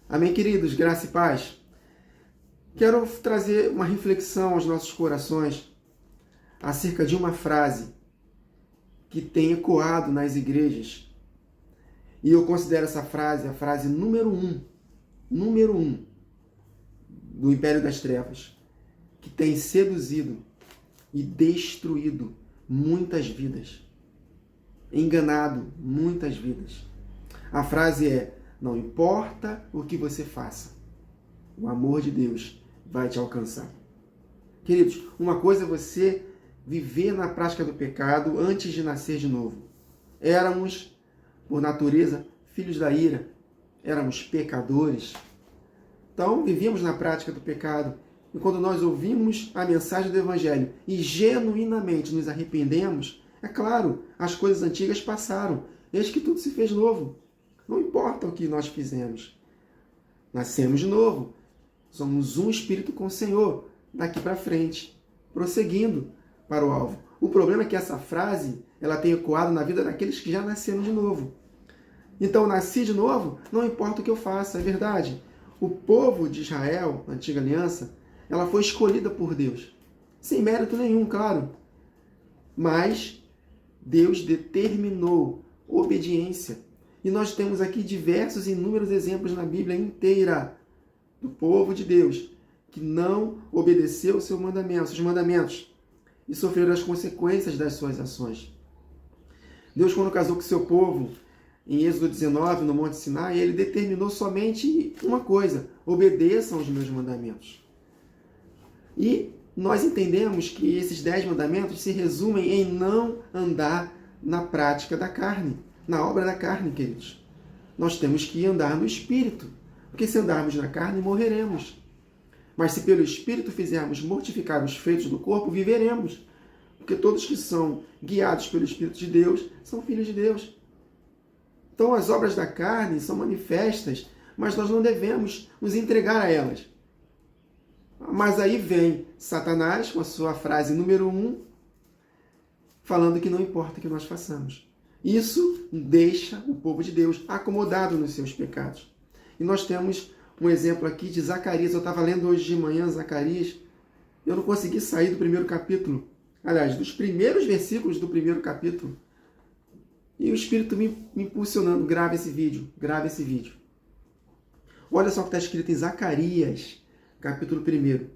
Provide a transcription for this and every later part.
Amém, queridos? Graça e paz. Quero trazer uma reflexão aos nossos corações acerca de uma frase que tem ecoado nas igrejas. E eu considero essa frase a frase número um do Império das Trevas, que tem seduzido e destruído muitas vidas, enganado muitas vidas. A frase é: não importa o que você faça, o amor de Deus vai te alcançar. Queridos, uma coisa é você viver na prática do pecado antes de nascer de novo. Éramos, por natureza, filhos da ira. Éramos pecadores. Então, vivíamos na prática do pecado. E quando nós ouvimos a mensagem do Evangelho e genuinamente nos arrependemos, é claro, as coisas antigas passaram. Eis que tudo se fez novo. Não importa o que nós fizemos. Nascemos de novo. Somos um espírito com o Senhor, daqui para frente, prosseguindo para o alvo. O problema é que essa frase ela tem ecoado na vida daqueles que já nasceram de novo. Então, nasci de novo, não importa o que eu faça, é verdade. O povo de Israel, na antiga aliança, ela foi escolhida por Deus. Sem mérito nenhum, claro. Mas Deus determinou obediência. E nós temos aqui diversos e inúmeros exemplos na Bíblia inteira do povo de Deus que não obedeceu seus mandamentos e sofreram as consequências das suas ações. Deus, quando casou com seu povo, em Êxodo 19, no Monte Sinai, ele determinou somente uma coisa: obedeçam os meus mandamentos. E nós entendemos que esses 10 mandamentos se resumem em não andar na prática da carne, na obra da carne, queridos. Nós temos que andar no Espírito, porque se andarmos na carne, morreremos. Mas se pelo Espírito fizermos mortificar os feitos do corpo, viveremos. Porque todos que são guiados pelo Espírito de Deus são filhos de Deus. Então as obras da carne são manifestas, mas nós não devemos nos entregar a elas. Mas aí vem Satanás com a sua frase número 1, falando que não importa o que nós façamos. Isso deixa o povo de Deus acomodado nos seus pecados. E nós temos um exemplo aqui de Zacarias. Eu estava lendo hoje de manhã Zacarias. Eu não consegui sair do primeiro capítulo. Aliás, dos primeiros versículos do primeiro capítulo. E o Espírito me impulsionando. Grava esse vídeo. Olha só o que está escrito em Zacarias, capítulo 1.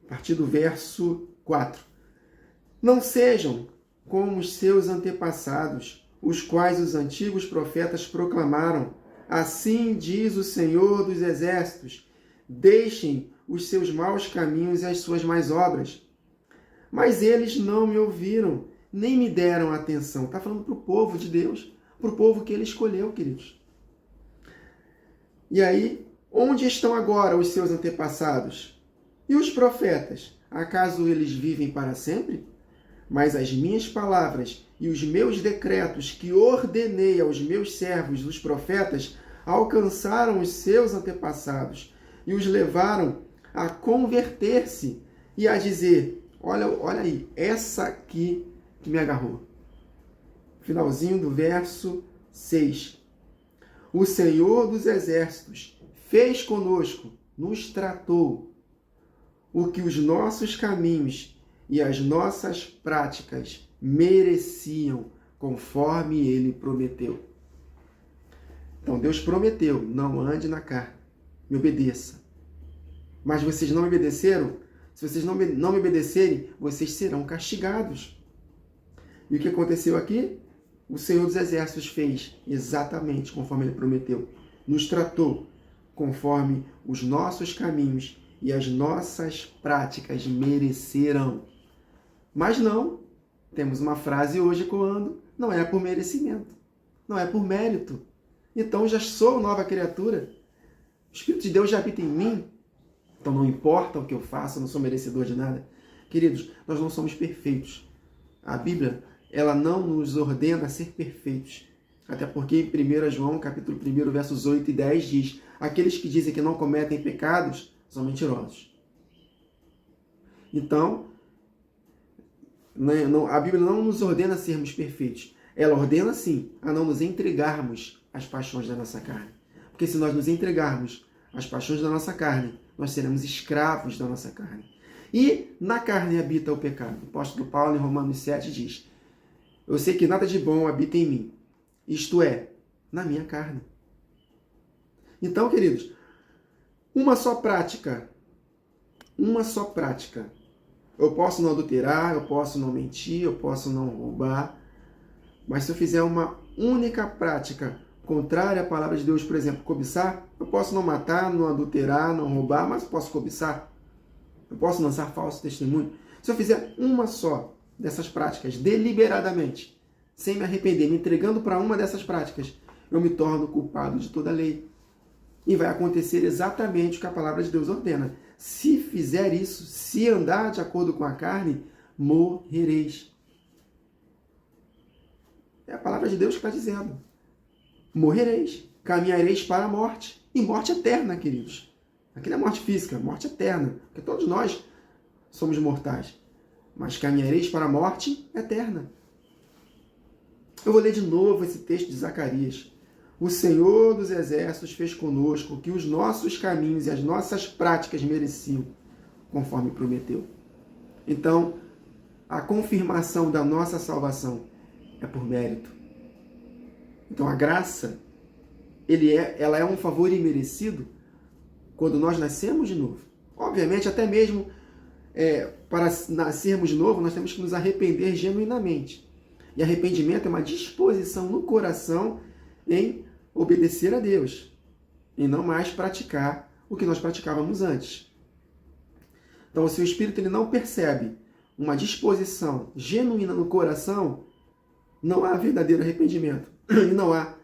A partir do verso 4. Não sejam como os seus antepassados, os quais os antigos profetas proclamaram. Assim diz o Senhor dos Exércitos: deixem os seus maus caminhos e as suas más obras. Mas eles não me ouviram, nem me deram atenção. Está falando para o povo de Deus, para o povo que ele escolheu, queridos. E aí, onde estão agora os seus antepassados? E os profetas? Acaso eles vivem para sempre? Mas as minhas palavras e os meus decretos que ordenei aos meus servos, os profetas, alcançaram os seus antepassados e os levaram a converter-se e a dizer: olha aí, essa aqui que me agarrou. Finalzinho do verso 6. O Senhor dos Exércitos fez conosco, nos tratou, o que os nossos caminhos e as nossas práticas mereciam, conforme ele prometeu. Então Deus prometeu: não ande na carne, me obedeça. Mas vocês não me obedeceram? Se vocês não me obedecerem, vocês serão castigados. E o que aconteceu aqui? O Senhor dos Exércitos fez exatamente conforme ele prometeu. Nos tratou conforme os nossos caminhos e as nossas práticas mereceram. Mas não, temos uma frase hoje ecoando: não é por merecimento, não é por mérito. Então já sou nova criatura. O Espírito de Deus já habita em mim. Então não importa o que eu faço, eu não sou merecedor de nada. Queridos, nós não somos perfeitos. A Bíblia, ela não nos ordena a ser perfeitos. Até porque em 1 João, capítulo 1, versos 8 e 10 diz: aqueles que dizem que não cometem pecados são mentirosos. Então, a Bíblia não nos ordena a sermos perfeitos. Ela ordena, sim, a não nos entregarmos às paixões da nossa carne. Porque se nós nos entregarmos às paixões da nossa carne, nós seremos escravos da nossa carne. E na carne habita o pecado. O apóstolo Paulo, em Romanos 7, diz: eu sei que nada de bom habita em mim, isto é, na minha carne. Então, queridos, uma só prática. Eu posso não adulterar, eu posso não mentir, eu posso não roubar, mas se eu fizer uma única prática contrária à palavra de Deus, por exemplo, cobiçar, eu posso não matar, não adulterar, não roubar, mas posso cobiçar. Eu posso lançar falso testemunho. Se eu fizer uma só dessas práticas deliberadamente, sem me arrepender, me entregando para uma dessas práticas, eu me torno culpado de toda a lei. E vai acontecer exatamente o que a palavra de Deus ordena. Se fizer isso, se andar de acordo com a carne, morrereis. É a palavra de Deus que está dizendo. Morrereis, caminhareis para a morte. E morte eterna, queridos. Aqui não é morte física, morte eterna. Porque todos nós somos mortais. Mas caminhareis para a morte eterna. Eu vou ler de novo esse texto de Zacarias. O Senhor dos Exércitos fez conosco o que os nossos caminhos e as nossas práticas mereciam, conforme prometeu. Então, a confirmação da nossa salvação é por mérito. Então, a graça, ela é um favor imerecido quando nós nascemos de novo. Obviamente, até mesmo para nascermos de novo, nós temos que nos arrepender genuinamente. E arrependimento é uma disposição no coração em obedecer a Deus e não mais praticar o que nós praticávamos antes. Então, se o Espírito ele não percebe uma disposição genuína no coração, não há verdadeiro arrependimento e não há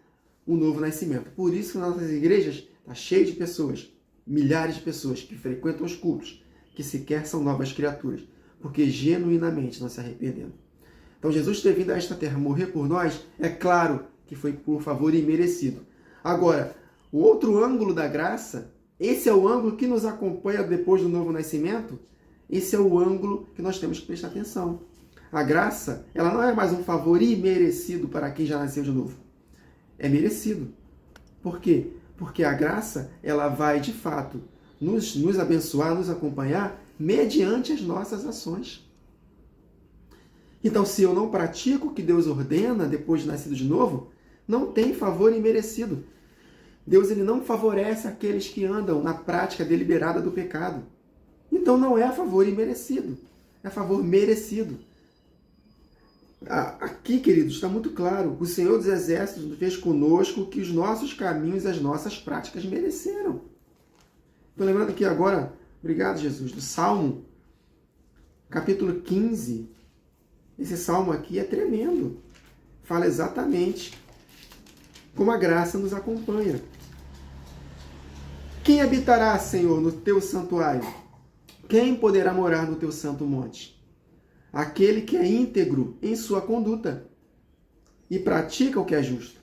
um novo nascimento. Por isso que nas nossas igrejas está cheio de pessoas, milhares de pessoas que frequentam os cultos, que sequer são novas criaturas, porque genuinamente não se arrependendo. Então, Jesus ter vindo a esta terra morrer por nós, é claro que foi por favor imerecido. Agora, o outro ângulo da graça, esse é o ângulo que nos acompanha depois do novo nascimento, esse é o ângulo que nós temos que prestar atenção. A graça, ela não é mais um favor imerecido para quem já nasceu de novo. É merecido. Por quê? Porque a graça, ela vai, de fato, nos abençoar, nos acompanhar, mediante as nossas ações. Então, se eu não pratico o que Deus ordena depois de nascido de novo, não tem favor imerecido. Deus ele não favorece aqueles que andam na prática deliberada do pecado. Então não é favor imerecido, é favor merecido. Aqui, queridos, está muito claro. O Senhor dos Exércitos fez conosco o que os nossos caminhos e as nossas práticas mereceram. Estou lembrando aqui agora, obrigado Jesus, do Salmo, capítulo 15. Esse salmo aqui é tremendo. Fala exatamente como a graça nos acompanha. Quem habitará, Senhor, no teu santuário? Quem poderá morar no teu santo monte? Aquele que é íntegro em sua conduta e pratica o que é justo.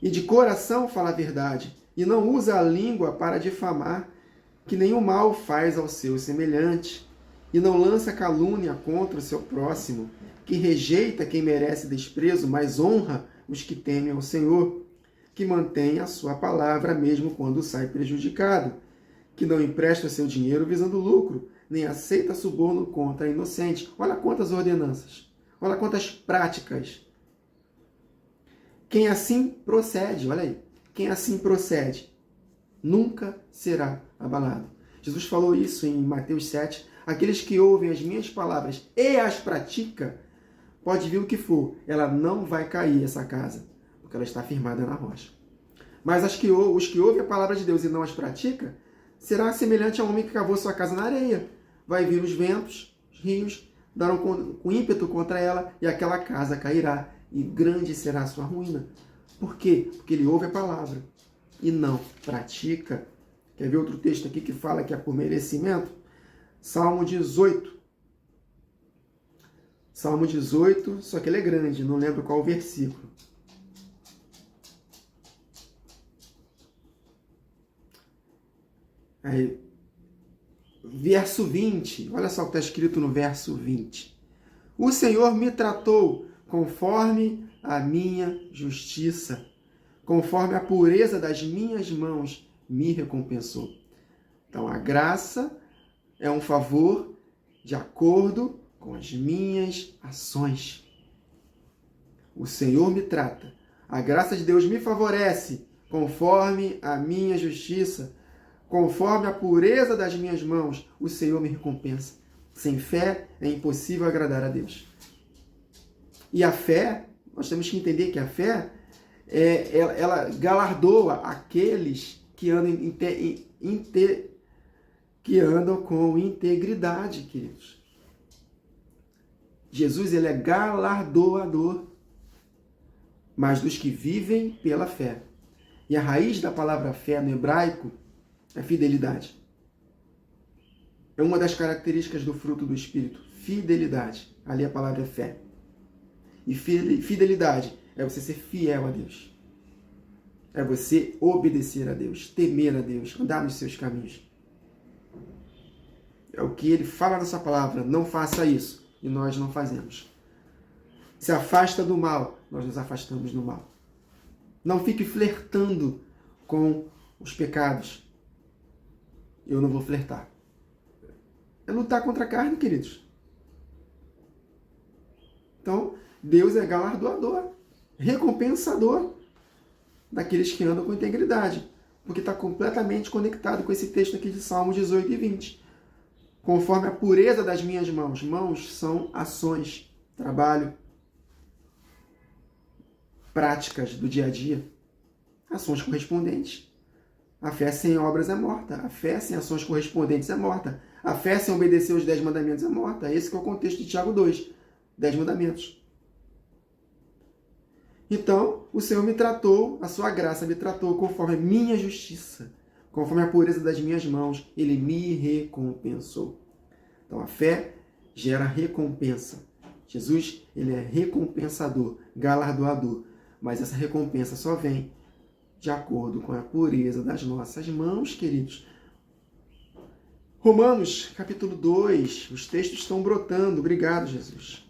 E de coração fala a verdade e não usa a língua para difamar, que nenhum mal faz ao seu semelhante e não lança calúnia contra o seu próximo, que rejeita quem merece desprezo, mas honra os que temem ao Senhor, que mantém a sua palavra mesmo quando sai prejudicado, que não empresta seu dinheiro visando lucro, nem aceita suborno contra a inocente. Olha quantas ordenanças, olha quantas práticas. Quem assim procede, olha aí, quem assim procede, nunca será abalado. Jesus falou isso em Mateus 7, aqueles que ouvem as minhas palavras e as praticam, pode vir o que for, ela não vai cair essa casa, porque ela está firmada na rocha. Mas os que ouvem a palavra de Deus e não as praticam, será semelhante a um homem que cavou sua casa na areia. Vai vir os ventos, os rios, darão com ímpeto contra ela, e aquela casa cairá, e grande será a sua ruína. Por quê? Porque ele ouve a palavra e não pratica. Quer ver outro texto aqui que fala que é por merecimento? Salmo 18. Salmo 18, só que ele é grande, não lembro qual o versículo. Aí, verso 20, olha só o que está escrito no verso 20. O Senhor me tratou conforme a minha justiça, conforme a pureza das minhas mãos me recompensou. Então, a graça é um favor de acordo com as minhas ações. O Senhor me trata. A graça de Deus me favorece conforme a minha justiça, conforme a pureza das minhas mãos, o Senhor me recompensa. Sem fé é impossível agradar a Deus. E a fé, nós temos que entender que a fé, ela galardoa aqueles que andam com integridade, queridos. Jesus, ele é galardoador, mas dos que vivem pela fé. E a raiz da palavra fé no hebraico é fidelidade. É uma das características do fruto do Espírito, fidelidade. Ali a palavra é fé. E fidelidade é você ser fiel a Deus. É você obedecer a Deus, temer a Deus, andar nos seus caminhos. É o que ele fala nessa palavra, não faça isso, e nós não fazemos. Se afasta do mal, nós nos afastamos do mal. Não fique flertando com os pecados. Eu não vou flertar. É lutar contra a carne, queridos. Então, Deus é galardoador, recompensador daqueles que andam com integridade, porque está completamente conectado com esse texto aqui de Salmos 18 e 20. Conforme a pureza das minhas mãos. Mãos são ações, trabalho, práticas do dia a dia, ações correspondentes. A fé sem obras é morta. A fé sem ações correspondentes é morta. A fé sem obedecer os 10 mandamentos é morta. Esse que é o contexto de Tiago 2. 10 mandamentos. Então, o Senhor me tratou, a sua graça me tratou conforme a minha justiça, conforme a pureza das minhas mãos, ele me recompensou. Então, a fé gera recompensa. Jesus, ele é recompensador, galardoador, mas essa recompensa só vem de acordo com a pureza das nossas mãos, queridos. Romanos, capítulo 2, os textos estão brotando. Obrigado, Jesus.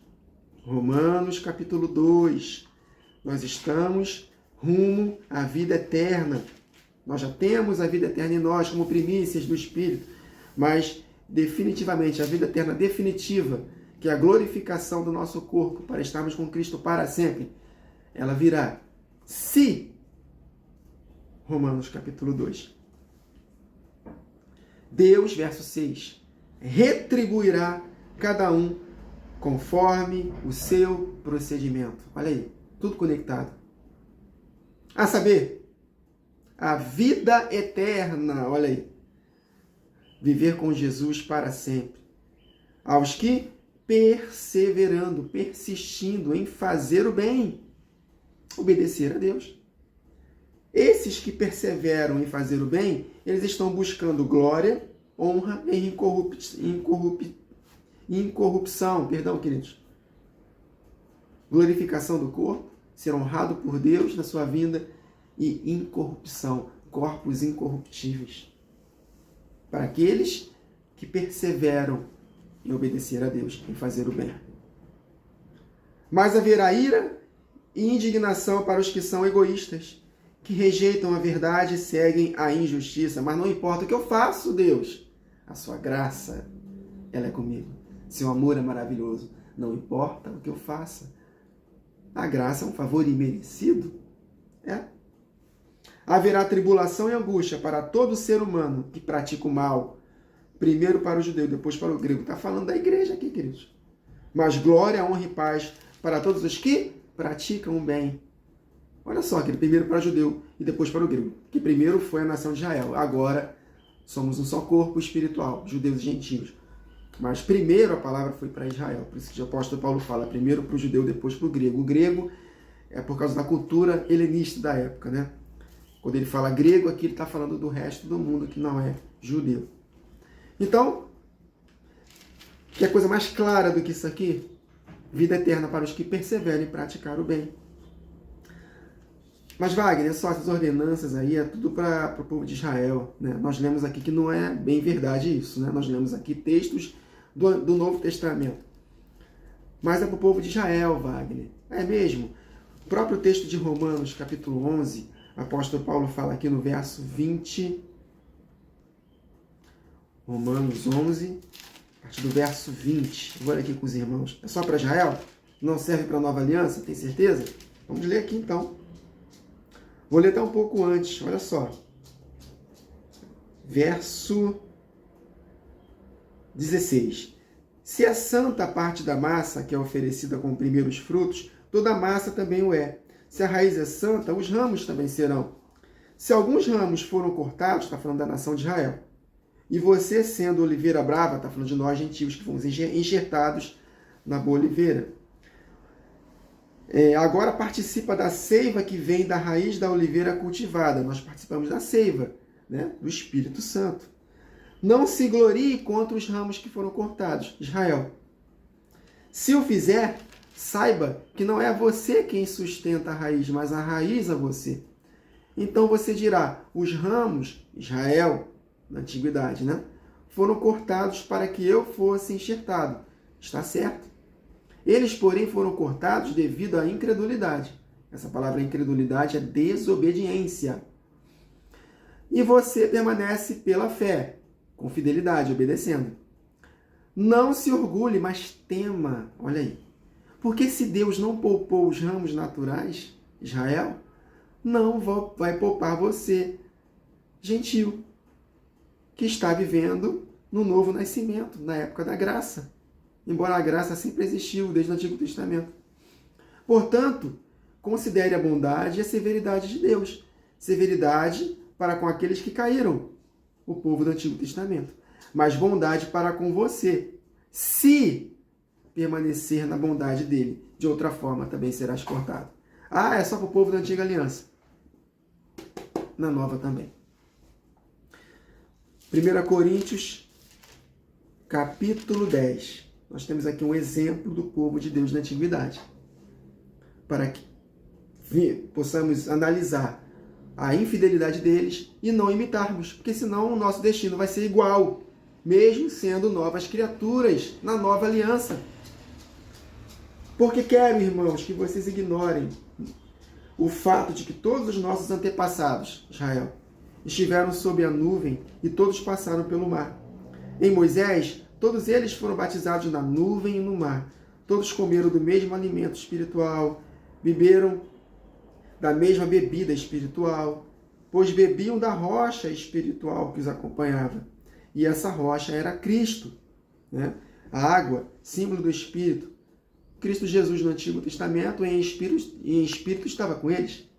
Romanos, capítulo 2. Nós estamos rumo à vida eterna. Nós já temos a vida eterna em nós como primícias do Espírito, mas definitivamente a vida eterna definitiva, que é a glorificação do nosso corpo para estarmos com Cristo para sempre, ela virá se Romanos capítulo 2. Deus, verso 6, retribuirá cada um conforme o seu procedimento. Olha aí, tudo conectado. A saber, a vida eterna, olha aí. Viver com Jesus para sempre. Aos que, perseverando, persistindo em fazer o bem, obedecer a Deus. Esses que perseveram em fazer o bem, eles estão buscando glória, honra e incorrupção, queridos. Glorificação do corpo, ser honrado por Deus na sua vinda e incorrupção, corpos incorruptíveis. Para aqueles que perseveram em obedecer a Deus, em fazer o bem. Mas haverá ira e indignação para os que são egoístas, que rejeitam a verdade e seguem a injustiça. Mas não importa o que eu faço, Deus, a sua graça, ela é comigo. Seu amor é maravilhoso. Não importa o que eu faça. A graça é um favor imerecido. Haverá tribulação e angústia para todo ser humano que pratica o mal. Primeiro para o judeu, depois para o grego. Está falando da igreja aqui, queridos. Mas glória, honra e paz para todos os que praticam o bem. Olha só, que primeiro para o judeu e depois para o grego. Que primeiro foi a nação de Israel. Agora somos um só corpo espiritual, judeus e gentios. Mas primeiro a palavra foi para Israel. Por isso que o apóstolo Paulo fala, primeiro para o judeu, depois para o grego. O grego é por causa da cultura helenista da época, né? Quando ele fala grego, aqui ele está falando do resto do mundo que não é judeu. Então, que coisa mais clara do que isso aqui? Vida eterna para os que perseveram em praticar o bem. Mas, Wagner, só essas ordenanças aí é tudo para o povo de Israel, né? Nós lemos aqui que não é bem verdade isso, né? Nós lemos aqui textos do Novo Testamento. Mas é para o povo de Israel, Wagner. É mesmo. O próprio texto de Romanos, capítulo 11, O apóstolo Paulo fala aqui no verso 20, Romanos 11, a partir do verso 20. Vou ler aqui com os irmãos. É só para Israel? Não serve para a nova aliança? Tem certeza? Vamos ler aqui então. Vou ler até um pouco antes, olha só. Verso 16. Se é santa a parte da massa que é oferecida como primeiros frutos, toda a massa também o é. Se a raiz é santa, os ramos também serão. Se alguns ramos foram cortados, está falando da nação de Israel, e você, sendo oliveira brava, está falando de nós gentios que fomos enxertados na boa oliveira, agora participa da seiva que vem da raiz da oliveira cultivada. Nós participamos da seiva, né, do Espírito Santo. Não se glorie contra os ramos que foram cortados, Israel. Se o fizer, saiba que não é você quem sustenta a raiz, mas a raiz a você. Então você dirá, os ramos, Israel, na antiguidade, né, foram cortados para que eu fosse enxertado. Está certo. Eles, porém, foram cortados devido à incredulidade. Essa palavra incredulidade é desobediência. E você permanece pela fé, com fidelidade, obedecendo. Não se orgulhe, mas tema. Olha aí. Porque se Deus não poupou os ramos naturais, Israel, não vai poupar você, gentil, que está vivendo no novo nascimento, na época da graça. Embora a graça sempre existiu desde o Antigo Testamento. Portanto, considere a bondade e a severidade de Deus. Severidade para com aqueles que caíram, o povo do Antigo Testamento. Mas bondade para com você, se permanecer na bondade dele. De outra forma, também serás cortado. Ah, é só para o povo da Antiga Aliança. Na Nova também. 1 Coríntios, capítulo 10. Nós temos aqui um exemplo do povo de Deus na Antiguidade. Para que possamos analisar a infidelidade deles e não imitarmos. Porque senão o nosso destino vai ser igual, mesmo sendo novas criaturas na nova aliança. Porque quero, irmãos, que vocês ignorem o fato de que todos os nossos antepassados, Israel, estiveram sob a nuvem e todos passaram pelo mar. Em Moisés, todos eles foram batizados na nuvem e no mar. Todos comeram do mesmo alimento espiritual, beberam da mesma bebida espiritual, pois bebiam da rocha espiritual que os acompanhava. E essa rocha era Cristo, né? A água, símbolo do Espírito. Cristo Jesus no Antigo Testamento, em espírito estava com eles.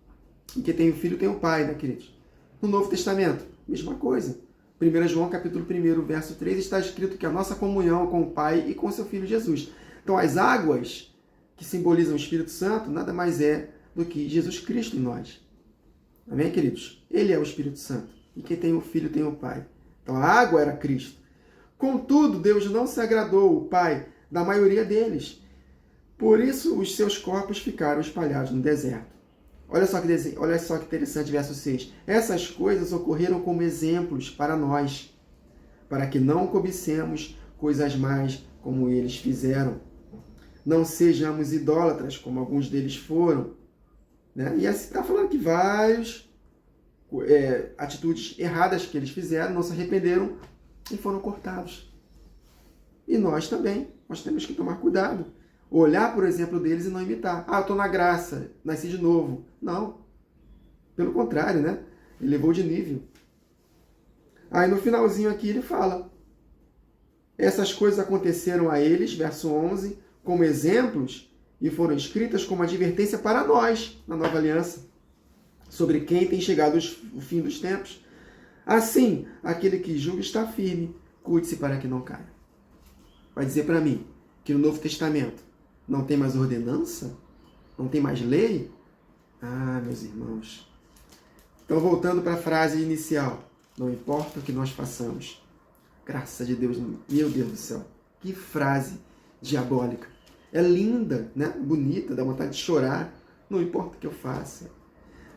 E quem tem o Filho tem o Pai, né, queridos? No Novo Testamento, mesma coisa. 1 João, capítulo 1, verso 3, está escrito que a nossa comunhão com o Pai e com seu Filho Jesus. Então, as águas que simbolizam o Espírito Santo nada mais é do que Jesus Cristo em nós. Amém, queridos? Ele é o Espírito Santo. E quem tem o Filho tem o Pai. Então, a água era Cristo. Contudo, Deus não se agradou, o Pai, da maioria deles. Por isso, os seus corpos ficaram espalhados no deserto. Olha só que interessante, verso 6. Essas coisas ocorreram como exemplos para nós, para que não cobicemos coisas mais como eles fizeram. Não sejamos idólatras, como alguns deles foram. Né? E assim está falando que várias atitudes erradas que eles fizeram, não se arrependeram e foram cortados. E nós também, nós temos que tomar cuidado. Olhar, por exemplo, deles e não imitar. Ah, eu estou na graça, nasci de novo. Não. Pelo contrário, né? Ele levou de nível. Aí no finalzinho aqui ele fala: essas coisas aconteceram a eles, verso 11, como exemplos e foram escritas como advertência para nós, na nova aliança, sobre quem tem chegado o fim dos tempos. Assim, aquele que julga está firme, cuide-se para que não caia. Vai dizer para mim que no Novo Testamento não tem mais ordenança? Não tem mais lei? Ah, meus irmãos. Então, voltando para a frase inicial. Não importa o que nós façamos. Graças de Deus. Meu Deus do céu. Que frase diabólica. É linda, né? Bonita, dá vontade de chorar. Não importa o que eu faça.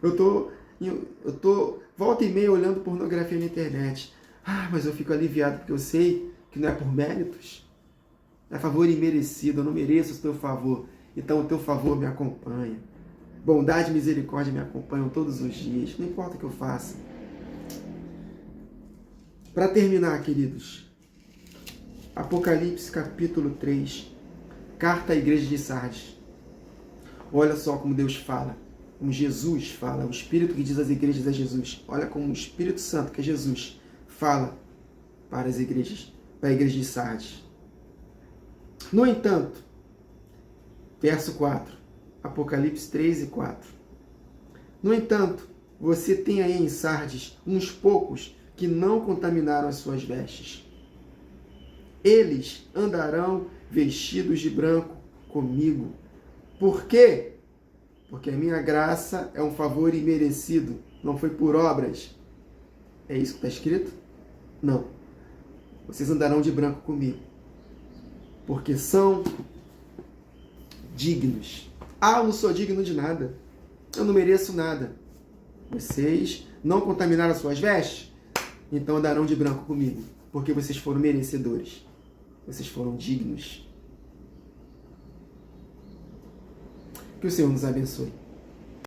Eu tô volta e meia olhando pornografia na internet. Ah, mas eu fico aliviado porque eu sei que não é por méritos. É favor imerecido, eu não mereço o teu favor. Então o teu favor me acompanha. Bondade e misericórdia me acompanham todos os dias, não importa o que eu faça. Para terminar, queridos, Apocalipse capítulo 3, carta à igreja de Sardes. Olha só como Deus fala, como Jesus fala, o Espírito que diz às igrejas é Jesus. Olha como o Espírito Santo, que é Jesus, fala para as igrejas, para a igreja de Sardes. No entanto, verso 4, Apocalipse 3 e 4. No entanto, você tem aí em Sardes uns poucos que não contaminaram as suas vestes. Eles andarão vestidos de branco comigo. Por quê? Porque a minha graça é um favor imerecido, não foi por obras. É isso que está escrito? Não. Vocês andarão de branco comigo, porque são dignos. Ah, eu não sou digno de nada. Eu não mereço nada. Vocês não contaminaram as suas vestes? Então andarão de branco comigo, porque vocês foram merecedores. Vocês foram dignos. Que o Senhor nos abençoe.